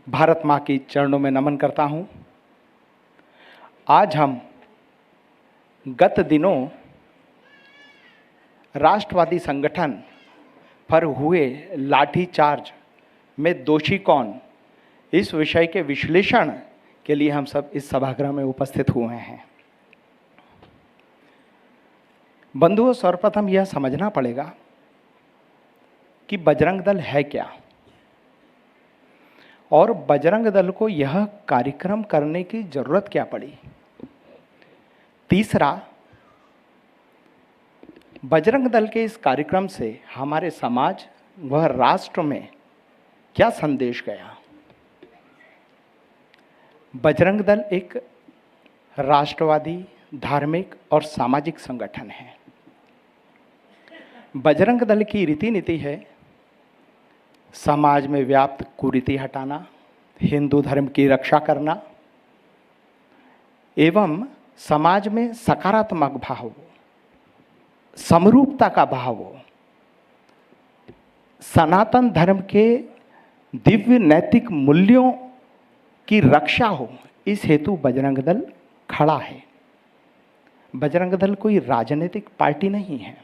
भारत माँ की चरणों में नमन करता हूँ। आज हम गत दिनों राष्ट्रवादी संगठन पर हुए लाठीचार्ज में दोषी कौन, इस विषय के विश्लेषण के लिए हम सब इस सभागृह में उपस्थित हुए हैं। बंधुओं, सर्वप्रथम यह समझना पड़ेगा कि बजरंग दल है क्या और बजरंग दल को यह कार्यक्रम करने की जरूरत क्या पड़ी। तीसरा, बजरंग दल के इस कार्यक्रम से हमारे समाज व राष्ट्र में क्या संदेश गया। बजरंग दल एक राष्ट्रवादी, धार्मिक और सामाजिक संगठन है। बजरंग दल की रीति नीति है समाज में व्याप्त कुरीति हटाना, हिंदू धर्म की रक्षा करना एवं समाज में सकारात्मक भाव हो, समरूपता का भाव हो, सनातन धर्म के दिव्य नैतिक मूल्यों की रक्षा हो, इस हेतु बजरंग दल खड़ा है। बजरंग दल कोई राजनीतिक पार्टी नहीं है।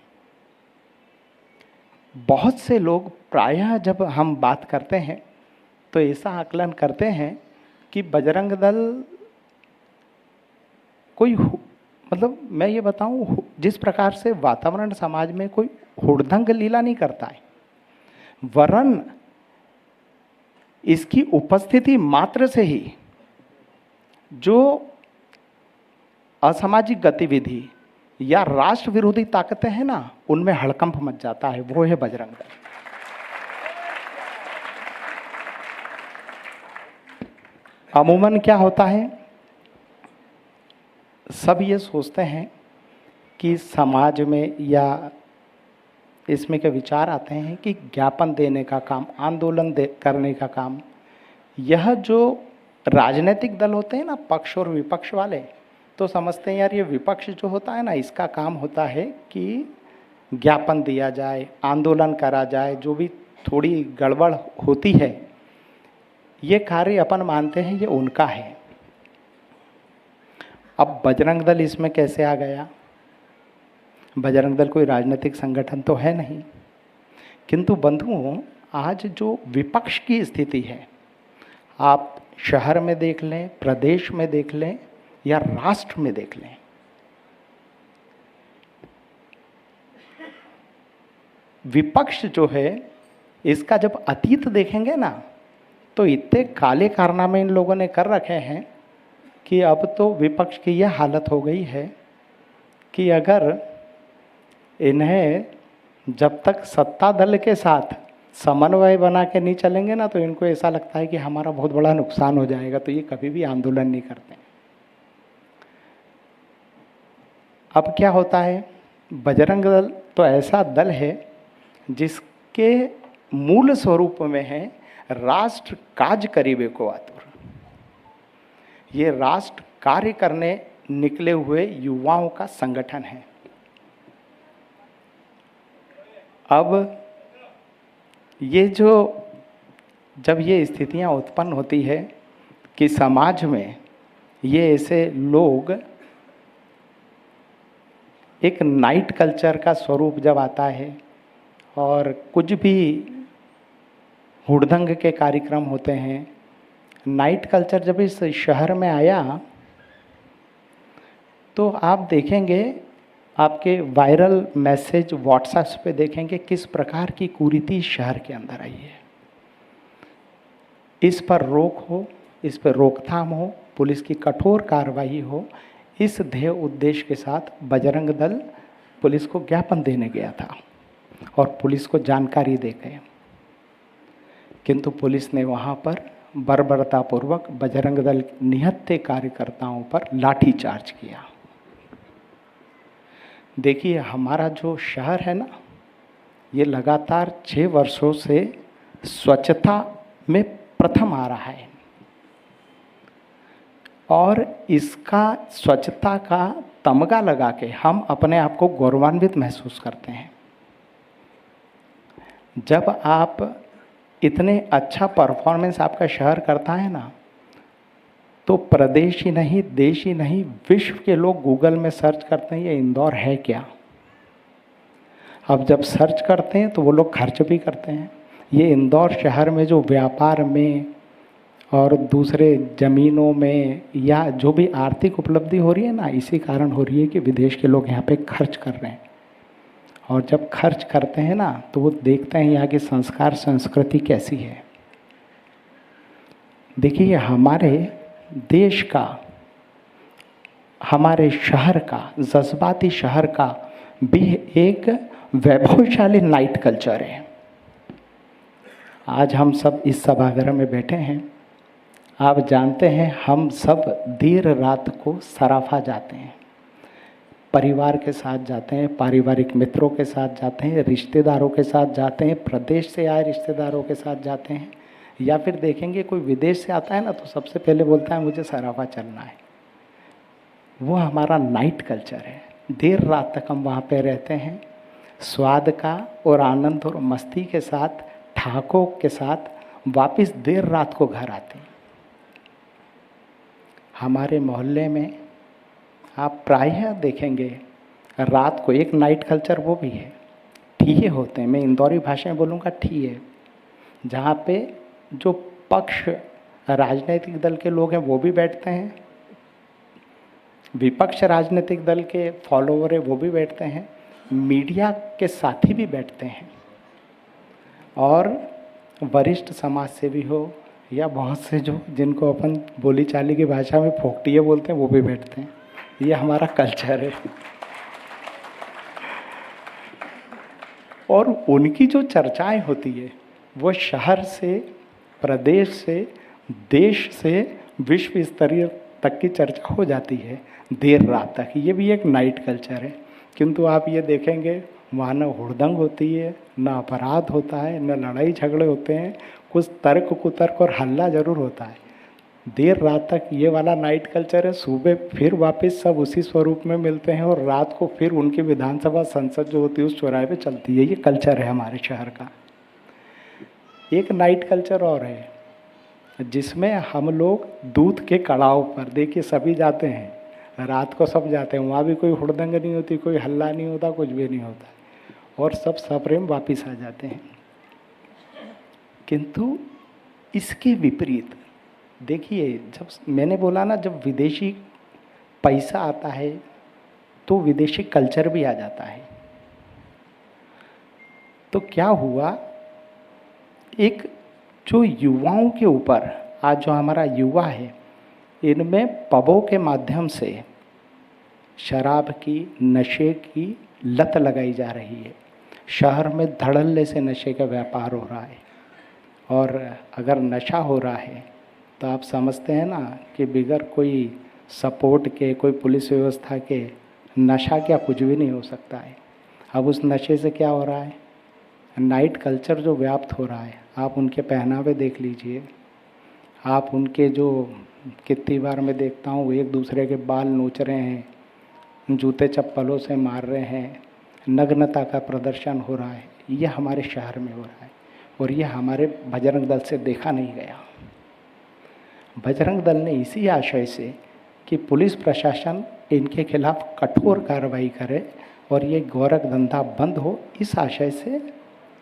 बहुत से लोग प्रायः जब हम बात करते हैं तो ऐसा आकलन करते हैं कि बजरंग दल कोई मतलब मैं ये बताऊं, जिस प्रकार से वातावरण समाज में कोई हुड़दंग लीला नहीं करता है, वरन इसकी उपस्थिति मात्र से ही जो असामाजिक गतिविधि या राष्ट्र विरोधी ताकतें हैं ना, उनमें हड़कंप मच जाता है, वो है बजरंग दल। अमूमन क्या होता है, सब ये सोचते हैं कि समाज में या इसमें के विचार आते हैं कि ज्ञापन देने का काम, आंदोलन करने का काम, यह जो राजनीतिक दल होते हैं ना, पक्ष और विपक्ष वाले, तो समझते हैं यार ये विपक्ष जो होता है ना, इसका काम होता है कि ज्ञापन दिया जाए, आंदोलन करा जाए, जो भी थोड़ी गड़बड़ होती है ये कार्य अपन मानते हैं ये उनका है। अब बजरंग दल इसमें कैसे आ गया। बजरंग दल कोई राजनीतिक संगठन तो है नहीं, किंतु बंधुओं आज जो विपक्ष की स्थिति है, आप शहर में देख लें, प्रदेश में देख लें या राष्ट्र में देख लें, विपक्ष जो है इसका जब अतीत देखेंगे ना, तो इतने काले कारनामे इन लोगों ने कर रखे हैं कि अब तो विपक्ष की यह हालत हो गई है कि अगर इन्हें जब तक सत्ता दल के साथ समन्वय बना के नहीं चलेंगे ना, तो इनको ऐसा लगता है कि हमारा बहुत बड़ा नुकसान हो जाएगा, तो ये कभी भी आंदोलन नहीं करते। अब क्या होता है, बजरंग दल तो ऐसा दल है जिसके मूल स्वरूप में है राष्ट्र काज करीबे को आतुर। ये राष्ट्र कार्य करने निकले हुए युवाओं का संगठन है। अब ये जो जब ये स्थितियां उत्पन्न होती है कि समाज में ये ऐसे लोग, एक नाइट कल्चर का स्वरूप जब आता है और कुछ भी हुड़दंग के कार्यक्रम होते हैं, नाइट कल्चर जब इस शहर में आया तो आप देखेंगे, आपके वायरल मैसेज व्हाट्सएप पे देखेंगे किस प्रकार की कुरीति शहर के अंदर आई है। इस पर रोक हो, इस पर रोकथाम हो, पुलिस की कठोर कार्रवाई हो, इस ध्येय उद्देश्य के साथ बजरंग दल पुलिस को ज्ञापन देने गया था और पुलिस को जानकारी दे गए, किंतु पुलिस ने वहाँ पर बर्बरतापूर्वक बजरंग दल निहत्थे कार्यकर्ताओं पर लाठीचार्ज किया। देखिए, हमारा जो शहर है ना, ये लगातार 6 वर्षों से स्वच्छता में प्रथम आ रहा है और इसका स्वच्छता का तमगा लगा के हम अपने आप को गौरवान्वित महसूस करते हैं। जब आप इतने अच्छा परफॉर्मेंस आपका शहर करता है ना, तो प्रदेश ही नहीं, देश ही नहीं, विश्व के लोग गूगल में सर्च करते हैं ये इंदौर है क्या। अब जब सर्च करते हैं तो वो लोग खर्च भी करते हैं। ये इंदौर शहर में जो व्यापार में और दूसरे ज़मीनों में या जो भी आर्थिक उपलब्धि हो रही है ना, इसी कारण हो रही है कि विदेश के लोग यहाँ पे खर्च कर रहे हैं। और जब खर्च करते हैं ना तो वो देखते हैं यहाँ की संस्कार संस्कृति कैसी है। देखिए हमारे देश का, हमारे शहर का, जज्बाती शहर का भी एक वैभवशाली नाइट कल्चर है। आज हम सब इस सभागृह में बैठे हैं, आप जानते हैं हम सब देर रात को सराफा जाते हैं, परिवार के साथ जाते हैं, पारिवारिक मित्रों के साथ जाते हैं, रिश्तेदारों के साथ जाते हैं, प्रदेश से आए रिश्तेदारों के साथ जाते हैं, या फिर देखेंगे कोई विदेश से आता है ना तो सबसे पहले बोलता है मुझे सराफा चलना है। वो हमारा नाइट कल्चर है। देर रात तक हम वहाँ पे रहते हैं, स्वाद का और आनंद और मस्ती के साथ, ठाकों के साथ वापस देर रात को घर आते हैं। हमारे मोहल्ले में आप प्रायः देखेंगे रात को एक नाइट कल्चर वो भी है, ठिये होते हैं, मैं इंदौरी भाषा में बोलूँगा ठिये, जहाँ पे जो पक्ष राजनीतिक दल के लोग हैं वो भी बैठते हैं, विपक्ष राजनीतिक दल के फॉलोवर है वो भी बैठते हैं, मीडिया के साथी भी बैठते हैं, और वरिष्ठ समाज सेवी हो या बहुत से जो जिनको अपन बोली चाली की भाषा में फोकटिये बोलते हैं वो भी बैठते हैं। ये हमारा कल्चर है। और उनकी जो चर्चाएं होती है वो शहर से, प्रदेश से, देश से विश्व स्तरीय तक की चर्चा हो जाती है देर रात तक। ये भी एक नाइट कल्चर है। किंतु आप ये देखेंगे वहाँ न हुड़दंग होती है, न अपराध होता है, न लड़ाई झगड़े होते हैं, कुछ तर्क कुतर्क और हल्ला ज़रूर होता है। देर रात तक ये वाला नाइट कल्चर है। सुबह फिर वापस सब उसी स्वरूप में मिलते हैं और रात को फिर उनकी विधानसभा संसद जो होती है उस चौराहे पे चलती है। ये कल्चर है हमारे शहर का। एक नाइट कल्चर और है जिसमें हम लोग दूध के कड़ाव पर, देखिए सभी जाते हैं, रात को सब जाते हैं, वहाँ भी कोई हुड़दंग नहीं होती, कोई हल्ला नहीं होता, कुछ भी नहीं होता, और सब सप्रेम वापिस आ जाते हैं। किंतु इसके विपरीत देखिए, जब मैंने बोला ना, जब विदेशी पैसा आता है तो विदेशी कल्चर भी आ जाता है। तो क्या हुआ, एक जो युवाओं के ऊपर, आज जो हमारा युवा है, इनमें पबों के माध्यम से शराब की, नशे की लत लगाई जा रही है। शहर में धड़ल्ले से नशे का व्यापार हो रहा है, और अगर नशा हो रहा है तो आप समझते हैं ना कि बिगर कोई सपोर्ट के, कोई पुलिस व्यवस्था के नशा क्या कुछ भी नहीं हो सकता है। अब उस नशे से क्या हो रहा है, नाइट कल्चर जो व्याप्त हो रहा है। आप उनके पहनावे देख लीजिए, आप उनके जो, कितनी बार मैं देखता हूँ एक दूसरे के बाल नोच रहे हैं, जूते चप्पलों से मार रहे हैं, नग्नता का प्रदर्शन हो रहा है। ये हमारे शहर में हो रहा है, और ये हमारे बजरंग दल से देखा नहीं गया। बजरंग दल ने इसी आशय से कि पुलिस प्रशासन इनके खिलाफ कठोर कार्रवाई करे और ये गोरख धंधा बंद हो, इस आशय से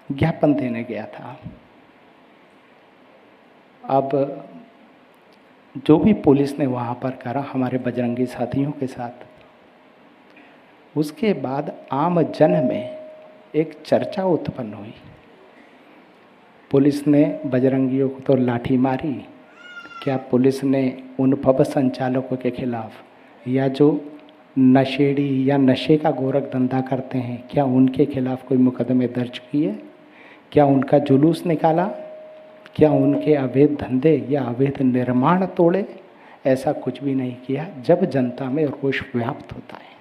ज्ञापन देने गया था। अब जो भी पुलिस ने वहाँ पर करा हमारे बजरंगी साथियों के साथ, उसके बाद आम जन में एक चर्चा उत्पन्न हुई। पुलिस ने बजरंगियों को तो लाठी मारी, क्या पुलिस ने उन पब संचालकों के खिलाफ या जो नशेड़ी या नशे का गोरख धंधा करते हैं, क्या उनके खिलाफ कोई मुकदमे दर्ज किए? क्या उनका जुलूस निकाला? क्या उनके अवैध धंधे या अवैध निर्माण तोड़े? ऐसा कुछ भी नहीं किया। जब जनता में रोष व्याप्त होता है,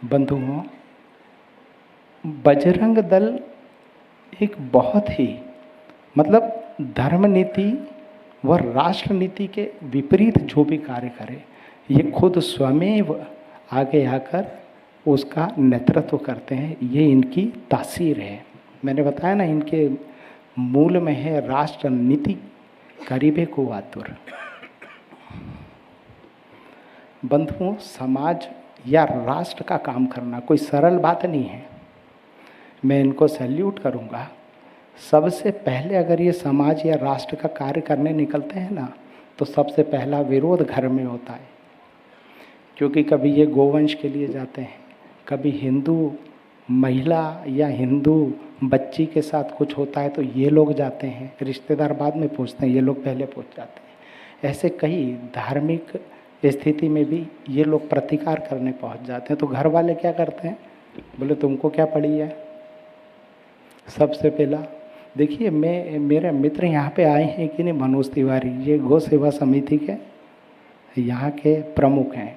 बंधुओं, बजरंग दल एक बहुत ही, मतलब धर्म नीति व राष्ट्र नीति के विपरीत जो भी कार्य करे, ये खुद स्वयं आगे आकर उसका नेतृत्व करते हैं। ये इनकी तासीर है। मैंने बताया ना, इनके मूल में है राष्ट्र नीति करीबे को आतुर। बंधुओं, समाज या राष्ट्र का काम करना कोई सरल बात नहीं है। मैं इनको सैल्यूट करूंगा। सबसे पहले अगर ये समाज या राष्ट्र का कार्य करने निकलते हैं ना, तो सबसे पहला विरोध घर में होता है। क्योंकि कभी ये गोवंश के लिए जाते हैं, कभी हिंदू महिला या हिंदू बच्ची के साथ कुछ होता है तो ये लोग जाते हैं, रिश्तेदार बाद में पूछते हैं, ये लोग पहले पूछ जाते हैं। ऐसे कई धार्मिक स्थिति में भी ये लोग प्रतिकार करने पहुंच जाते हैं। तो घर वाले क्या करते हैं, बोले तुमको क्या पड़ी है। सबसे पहला देखिए, मेरे मित्र यहाँ पे आए हैं कि नहीं, मनोज तिवारी, ये गौ सेवा समिति के यहाँ के प्रमुख हैं।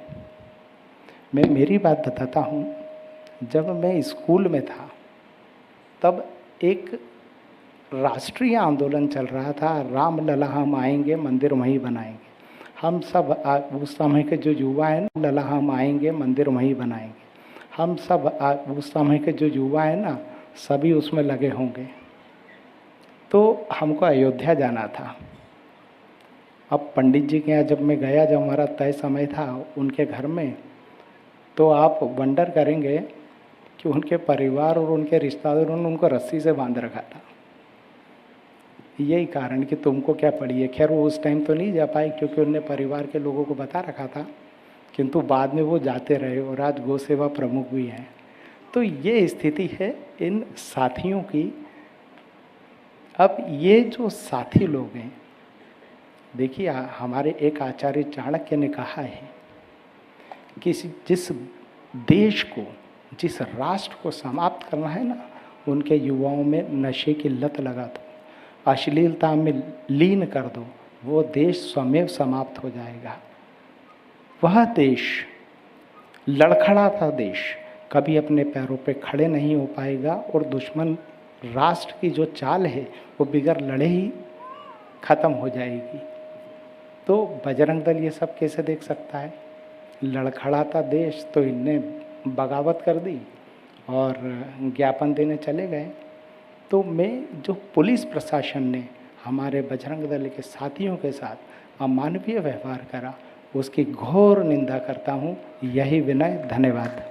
मैं मेरी बात बताता हूँ। जब मैं स्कूल में था तब एक राष्ट्रीय आंदोलन चल रहा था, राम लला हम आएंगे मंदिर वहीं बनाएंगे। हम सब उस समय के जो युवा हैं ना, लला हम आएंगे मंदिर वहीं बनाएंगे। हम सब उस समय के जो युवा हैं ना, सभी उसमें लगे होंगे। तो हमको अयोध्या जाना था। अब पंडित जी के यहाँ जब मैं गया, जब हमारा तय समय था उनके घर में, तो आप वंडर करेंगे कि उनके परिवार और उनके रिश्तेदारों ने उनको रस्सी से बांध रखा था। यही कारण कि तुमको क्या पड़ी है। खैर वो उस टाइम तो नहीं जा पाए क्योंकि उनने परिवार के लोगों को बता रखा था, किंतु बाद में वो जाते रहे और आज गौ सेवा प्रमुख भी हैं। तो ये स्थिति है इन साथियों की। अब ये जो साथी लोग हैं, देखिए हमारे एक आचार्य चाणक्य ने कहा है कि जिस देश को, जिस राष्ट्र को समाप्त करना है ना, उनके युवाओं में नशे की लत लगा दो, अश्लीलता में लीन कर दो, वो देश स्वयं समाप्त हो जाएगा। वह देश लड़खड़ाता देश कभी अपने पैरों पे खड़े नहीं हो पाएगा और दुश्मन राष्ट्र की जो चाल है वो बिगर लड़े ही खत्म हो जाएगी। तो बजरंग दल ये सब कैसे देख सकता है। लड़खड़ाता देश, तो इनने बगावत कर दी और ज्ञापन देने चले गए। तो मैं जो पुलिस प्रशासन ने हमारे बजरंग दल के साथियों के साथ अमानवीय व्यवहार करा, उसकी घोर निंदा करता हूँ। यही विनय, धन्यवाद।